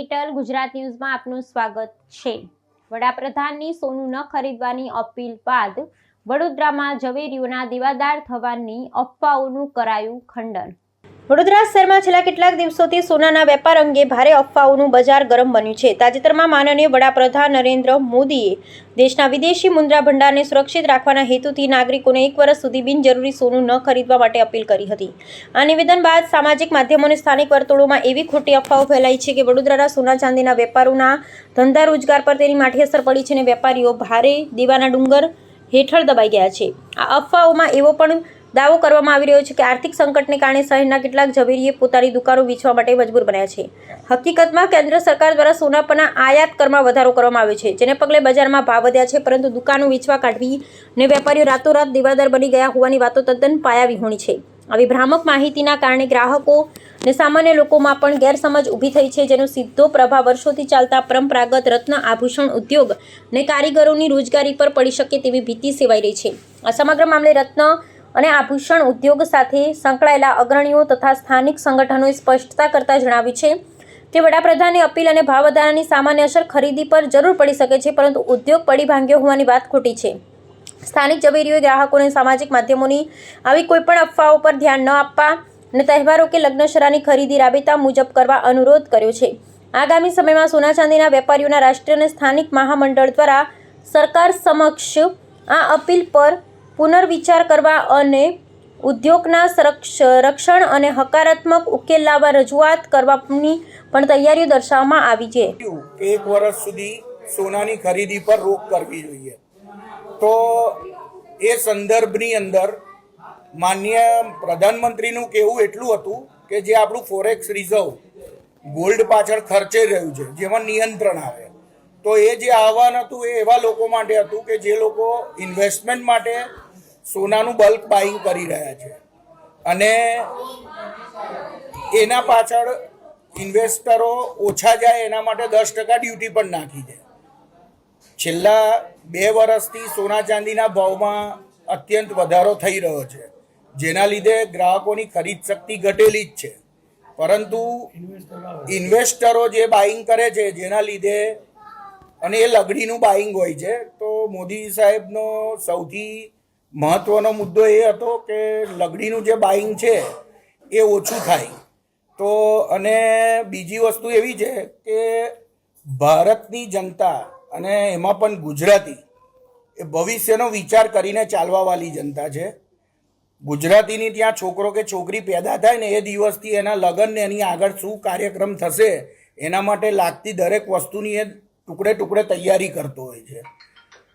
Capital Gujarat ન્યૂઝમાં આપનું સ્વાગત છે। વડાપ્રધાનની સોનું ન ખરીદવાની અપીલ બાદ વડોદરામાં ઝવેરીઓના દેવાદાર થવાની અફવાઓનું કરાયું ખંડન। વડોદરા શહેરમાં છેલ્લા કેટલાક દિવસોથી સોનાના વેપાર અંગે ભારે અફવાઓનું બજાર ગરમ બન્યું છે। તાજેતરમાં માનનીય વડાપ્રધાન નરેન્દ્ર મોદીએ દેશના વિદેશી મુદ્રા ભંડારને સુરક્ષિત રાખવાના હેતુથી નાગરિકોને 1 વર્ષ સુધી બિનજરૂરી સોનું ન ખરીદવા માટે અપીલ કરી હતી। આ નિવેદન બાદ સામાજિક માધ્યમો અને સ્થાનિક વર્તુળોમાં એવી ખોટી અફવાઓ ફેલાઈ છે કે વડોદરાના સોના ચાંદીના વેપારોના ધંધા રોજગાર પર તેની માઠી અસર પડી છે અને વેપારીઓ ભારે દેવાના ડુંગર હેઠળ દબાઈ ગયા છે। આ અફવાઓમાં એવો પણ દાવો કરવામાં આવી રહ્યો છે કે આર્થિક સંકટને કારણે શહેરના કેટલાક ઝવેરીએ પોતાની દુકાનો વેચવા માટે મજબૂર બન્યા છે। હકીકતમાં કેન્દ્ર સરકાર દ્વારા સોના પરના આયાત કરમાં વધારો કરવામાં આવ્યો છે, જેને પગલે બજારમાં ભાવ વધ્યા છે, પરંતુ દુકાનો વેચવા કાઢવી અને વેપારીઓ રાતોરાત દેવાદાર બની ગયા હોવાની વાતો તદ્દન પાયાવિહોણી છે। આવી ભ્રામક માહિતીના કારણે ગ્રાહકો અને સામાન્ય લોકોમાં પણ ગેરસમજ ઊભી થઈ છે, જેનો સીધો પ્રભાવ વર્ષોથી ચાલતા પરંપરાગત રત્ન આભૂષણ ઉદ્યોગ અને કારીગરોની રોજગારી પર પડી શકે તેવી ભીતિ સેવાઈ રહી છે। આ સમગ્ર મામલે રત્ન અને આભૂષણ ઉદ્યોગ સાથે સંકળાયેલા અગ્રણીઓ તથા સ્થાનિક સંગઠનોએ સ્પષ્ટતા કરતા જણાવ્યું છે કે વડાપ્રધાનની અપીલ અને ભાવ વધારાની સામાન્ય અસર ખરીદી પર જરૂર પડી શકે છે, પરંતુ ઉદ્યોગ પડી ભાંગ્યો હોવાની વાત ખોટી છે। સ્થાનિક ઝવેરીઓએ ગ્રાહકોને સામાજિક માધ્યમોની આવી કોઈપણ અફવાઓ પર ધ્યાન ન આપવા અને તહેવારો કે લગ્નશરાની ખરીદી રાબેતા મુજબ કરવા અનુરોધ કર્યો છે। આગામી સમયમાં સોના ચાંદીના વેપારીઓના રાષ્ટ્રીય અને સ્થાનિક મહામંડળ દ્વારા સરકાર સમક્ષ આ અપીલ પર પુનર્વિચાર કરવા અને ઉદ્યોગના રક્ષણ અને હકારાત્મક ઉકેલ લાવવા રજૂઆત કરવાની પણ તૈયારીઓ દર્શાવવામાં આવી છે। 1 વર્ષ સુધી સોનાની ખરીદી પર રોક કરવી જોઈએ। તો એ સંદર્ભની અંદર માનનીય પ્રધાનમંત્રીનું કહેવું એટલું હતું કે જે આપણું ફોરેક્સ રિઝર્વ ગોલ્ડ પાછળ ખર્ચાઈ રહ્યું છે, જેમાં નિયંત્રણ આવે, તો એ જે આહવાન હતું એ એવા લોકો માટે હતું કે જે લોકો ઇન્વેસ્ટમેન્ટ માટે સોનાનું બલ્ક બાઇંગ કરી રહ્યા છે અને એના પાછળ ઇન્વેસ્ટરો ઓછા જાય એના માટે 10% ડ્યુટી પણ નાખી છે। છેલ્લા 2 વર્ષથી સોના ચાંદીના ભાવમાં અત્યંત વધારો થઈ રહ્યો છે, જેના લીધે ગ્રાહકોની ખરીદ શક્તિ ઘટેલી જ છે, પરંતુ ઇન્વેસ્ટરો જે બાઇંગ કરે છે જેના લીધે, અને એ લગડીનું બાઇંગ હોય છે, તો મોદી સાહેબનો સૌથી મહત્વનો મુદ્દો એ હતો કે લગડીનું જે બાઇંગ છે એ ઓછું થાય। તો અને બીજી વસ્તુ એવી છે કે ભારતની જનતા અને એમાં પણ ગુજરાતી એ ભવિષ્યનો વિચાર કરીને ચાલવાવાળી જનતા છે। ગુજરાતીની ત્યાં છોકરો કે છોકરી પેદા થાય ને એ દિવસથી એના લગ્ન ને એની આગળ શું કાર્યક્રમ થશે એના માટે લાગતી દરેક વસ્તુની એ ટુકડે ટુકડે તૈયારી કરતો હોય છે।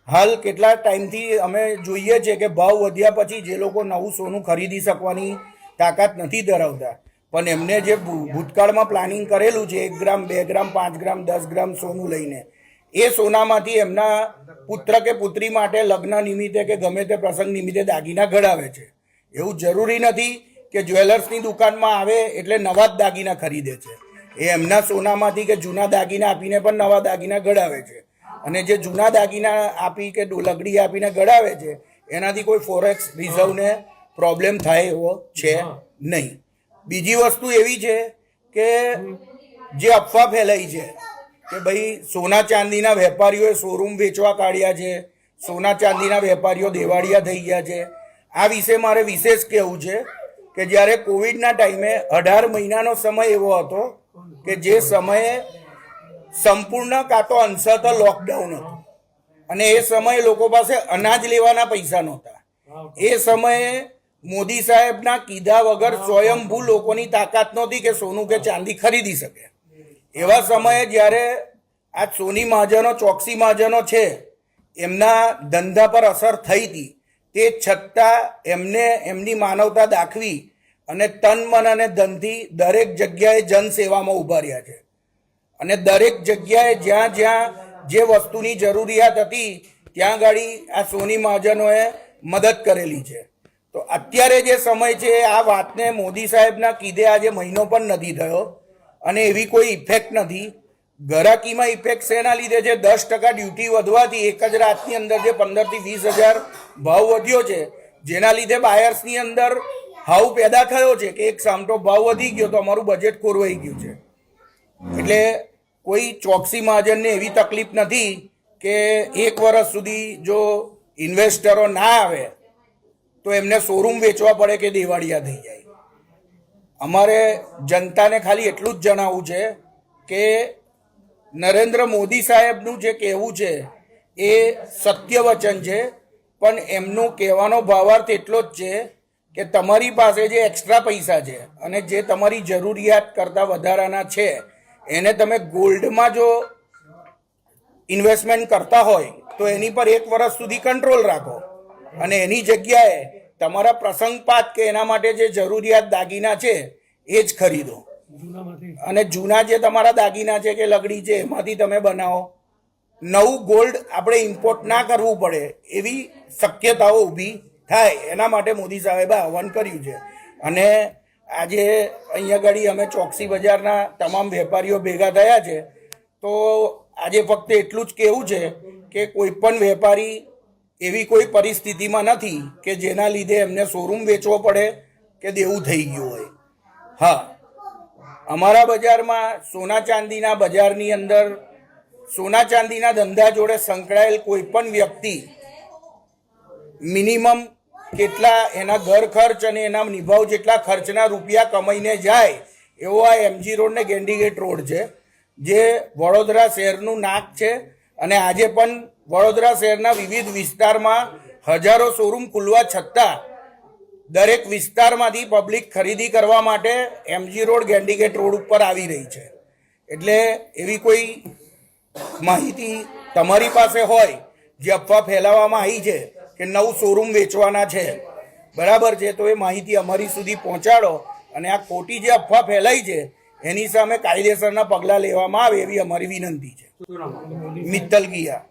હાલ કેટલા ટાઈમથી અમે જોઈએ છે કે ભાવ વધ્યા પછી જે લોકો નવું સોનું ખરીદી શકવાની તાકાત નથી ધરાવતા, પણ એમને જે ભૂતકાળમાં પ્લાનિંગ કરેલું છે 1 ગ્રામ 2 ગ્રામ 5 ગ્રામ 10 ગ્રામ સોનું લઈને, એ સોનામાંથી એમના પુત્ર કે પુત્રી માટે લગ્ન નિમિત્તે કે ગમે તે પ્રસંગ નિમિત્તે દાગીના ઘડાવે છે। એવું જરૂરી નથી કે જ્વેલર્સની દુકાનમાં આવે એટલે નવા જ દાગીના ખરીદે છે, એ એમના સોનામાંથી કે જૂના દાગીના આપીને પણ નવા દાગીના ઘડાવે છે, અને જે જૂના દાગીના આપી કે લગડી આપીને ઘડાવે છે એનાથી કોઈ ફોરેક્સ રિઝર્વને પ્રોબ્લેમ થાય એવો છે નહીં। બીજી વસ્તુ એવી છે કે જે અફવા ફેલાઈ છે કે ભાઈ સોના ચાંદીના વેપારીઓએ શોરૂમ વેચવા કાઢ્યા છે, સોના ચાંદીના વેપારીઓ દેવાળિયા થઈ ગયા છે, આ વિશે મારે વિશેષ કહેવું છે કે જ્યારે કોવિડના ટાઈમે 18 મહિનાનો સમય એવો હતો કે જે સમયે સંપૂર્ણ કાં તો અંશતઃ લોકડાઉન હતું અને એ સમયે લોકો પાસે અનાજ લેવાના પૈસા નહોતા। એ સમયે મોદી સાહેબના કીધા વગર સ્વયંભૂ લોકોની તાકાત નહોતી કે સોનું કે ચાંદી ખરીદી શકે। એવા સમયે જ્યારે આ સોની મહાજનો, ચોકસી મહાજનો છે, એમના ધંધા પર અસર થઈ હતી, તે છતાં એમને એમની માનવતા દાખવી અને તન મન અને ધનથી દરેક જગ્યાએ જનસેવામાં ઊભા રહ્યા છે અને દરેક જગ્યાએ જ્યાં જ્યાં જે વસ્તુની જરૂરિયાત હતી ત્યાં ગાડી આ સોની મહાજનોએ મદદ કરેલી છે। તો અત્યારે જે સમય છે આ વાતને મોદી સાહેબના કીધે આજે મહિનો પણ નથી થયો અને એવી કોઈ ઇફેક્ટ નથી। ગરાકીમાં ઇફેક્ટ શેના લીધે છે? 10% ડ્યુટી વધવાથી એક જ રાતની અંદર જે 15 થી 20 હજાર ભાવ વધ્યો છે, જેના લીધે બાયર્સની અંદર હાવ પેદા થયો છે કે એક સામટો ભાવ વધી ગયો તો અમારું બજેટ ખોરવાઈ ગયું છે। એટલે કોઈ ચોકસી મહાજનને એવી તકલીફ નથી કે 1 વર્ષ સુધી જો ઇન્વેસ્ટરો ના આવે તો એમને શોરૂમ વેચવા પડે કે દિવાળિયા થઈ જાય. અમારે જનતાને ખાલી એટલું જ જણાવવું છે કે નરેન્દ્ર મોદી સાહેબનું જે કહેવું છે એ સત્ય વચન છે, પણ એમનું કહેવાનો ભાવાર્થ એટલો જ છે કે તમારી પાસે જે એક્સ્ટ્રા પૈસા છે અને જે તમારી જરૂરિયાત કરતાં વધારાના છે એને તમે ગોલ્ડમાં જો ઇન્વેસ્ટમેન્ટ કરતા હોય તો એની પર 1 વર્ષ સુધી કંટ્રોલ રાખો અને એની જગ્યાએ તમારા પ્રસંગપાત કે એના માટે જે જરૂરિયાત દાગીના છે એ જ ખરીદો. અને જૂના જે તમારા દાગીના છે કે લગડી છે એમાંથી તમે બનાવો. નવું ગોલ્ડ આપણે ઇમ્પોર્ટ ના કરવું પડે એવી શક્યતાઓ ઊભી થાય એના માટે મોદી સાહેબે આહવાન કર્યું છે. અને આજે અહીંયા આગળ અમે ચોકસી બજારના તમામ વેપારીઓ ભેગા થયા છે, તો આજે ફક્ત એટલું જ કહેવું છે કે કોઈ પણ વેપારી એવી કોઈ પરિસ્થિતિમાં નથી કે જેના લીધે એમને શોરૂમ વેચવો પડે કે દેવું થઈ ગયું હોય. હા, અમારા બજારમાં સોના ચાંદીના બજારની અંદર સોના ચાંદીના ધંધા જોડે સંકળાયેલ કોઈ પણ વ્યક્તિ મિનિમમ કેટલા એના ઘર ખર્ચ અને એના નિભાવ જેટલા ખર્ચના રૂપિયા કમાઈને જાય એવો આ એમજી રોડ ને ગેન્ડીગેટ રોડ છે, જે વડોદરા શહેરનું નાક છે. અને આજે પણ વડોદરા શહેરના વિવિધ વિસ્તારમાં હજારો શોરૂમ ખુલવા છતાં દરેક વિસ્તારમાંથી પબ્લિક ખરીદી કરવા માટે એમજી રોડ ગેન્ડીગેટ રોડ ઉપર આવી રહી છે. એટલે એવી કોઈ માહિતી તમારી પાસે હોય જે અફવા ફેલાવવામાં આવી છે કે નવું શોરૂમ વેચવાના છે, બરાબર છે, તો એ માહિતી અમારી સુધી પહોંચાડો અને આ ખોટી જે અફવા ફેલાઈ છે એની સામે કાયદેસરના પગલાં લેવામાં આવે એવી અમારી વિનંતી છે. મિત્તલ ગિયા.